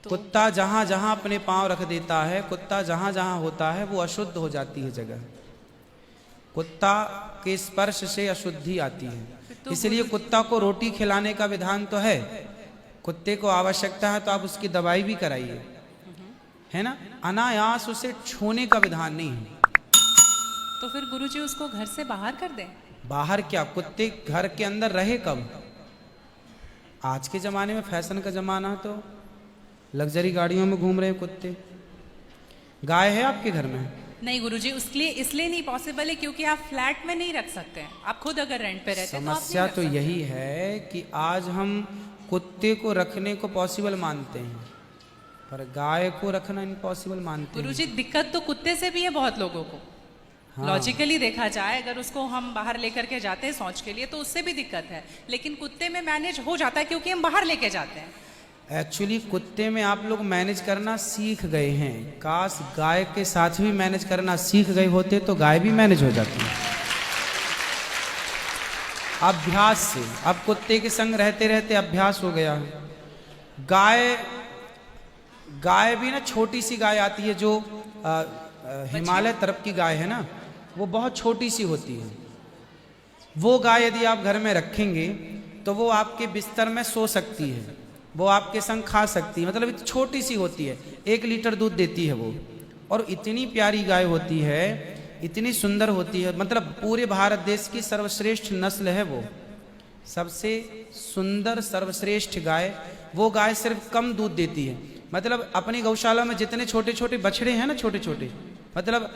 कुत्ता जहां जहां अपने पांव रख देता है, कुत्ता जहां जहां होता है वो अशुद्ध हो जाती है जगह। कुत्ता के स्पर्श से अशुद्धि आती है। इसलिए कुत्ता को रोटी खिलाने का विधान तो है। कुत्ते को आवश्यकता है तो आप उसकी दवाई भी कराइए, है ना। अनायास उसे छूने का विधान नहीं है। तो फिर गुरुजी उसको घर से बाहर कर दें। बाहर क्या, कुत्ते घर के अंदर रहे कब। आज के जमाने में फैशन का जमाना, तो लग्जरी गाड़ियों में घूम रहे हैं कुत्ते। गाय है आपके घर में? नहीं गुरुजी, उसके लिए इसलिए नहीं पॉसिबल है क्योंकि आप फ्लैट में नहीं रख सकते हैं। आप खुद अगर रेंट पे रहते हैं समस्या तो यही है कि आज हम कुत्ते को रखने को पॉसिबल मानते हैं पर गाय को रखना इम्पॉसिबल मानते हैं। गुरुजी दिक्कत तो कुत्ते से भी है बहुत लोगों को। हाँ। लॉजिकली देखा जाए, अगर उसको हम बाहर लेकर के जाते हैं शौच के लिए तो उससे भी दिक्कत है, लेकिन कुत्ते में मैनेज हो जाता है क्योंकि हम बाहर लेके जाते हैं। एक्चुअली कुत्ते में आप लोग मैनेज करना सीख गए हैं। काश गाय के साथ भी मैनेज करना सीख गए होते तो गाय भी मैनेज हो जाती है अभ्यास से। अब कुत्ते के संग रहते रहते अभ्यास हो गया। गाय भी ना, छोटी सी गाय आती है जो हिमालय तरफ की गाय है ना, वो बहुत छोटी सी होती है। वो गाय यदि आप घर में रखेंगे तो वो आपके बिस्तर में सो सकती है, वो आपके संग खा सकती है। मतलब इतनी छोटी सी होती है, 1 लीटर दूध देती है वो, और इतनी प्यारी गाय होती है, इतनी सुंदर होती है। मतलब पूरे भारत देश की सर्वश्रेष्ठ नस्ल है वो, सबसे सुंदर सर्वश्रेष्ठ गाय। वो गाय सिर्फ कम दूध देती है। मतलब अपनी गौशाला में जितने छोटे छोटे बछड़े हैं ना, छोटे छोटे, मतलब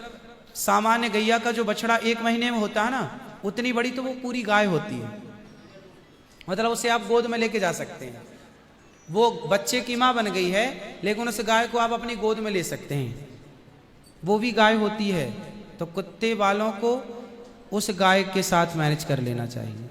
सामान्य गैया का जो बछड़ा 1 महीने में होता है ना, उतनी बड़ी तो वो पूरी गाय होती है। मतलब उसे आप गोद में लेके जा सकते हैं। वो बच्चे की माँ बन गई है, लेकिन उस गाय को आप अपनी गोद में ले सकते हैं, वो भी गाय होती है। तो कुत्ते वालों को उस गाय के साथ मैनेज कर लेना चाहिए।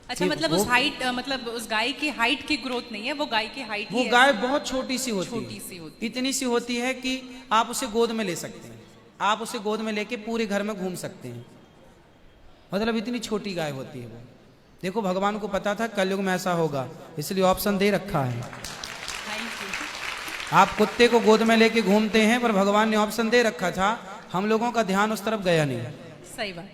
अच्छा, मतलब उस हाइट, मतलब उस गाय की हाइट की ग्रोथ नहीं है, वो गाय की हाइट, वो गाय बहुत छोटी सी होती है, छोटी सी होती, इतनी सी होती है कि आप उसे गोद में ले सकते हैं। आप उसे गोद में लेके पूरे घर में घूम सकते हैं। मतलब इतनी छोटी गाय होती है वो। देखो भगवान को पता था कलयुग में ऐसा होगा, इसलिए ऑप्शन दे रखा है। आप कुत्ते को गोद में लेके घूमते हैं, पर भगवान ने ऑप्शन दे रखा था, हम लोगों का ध्यान उस तरफ गया नहीं। सही बात।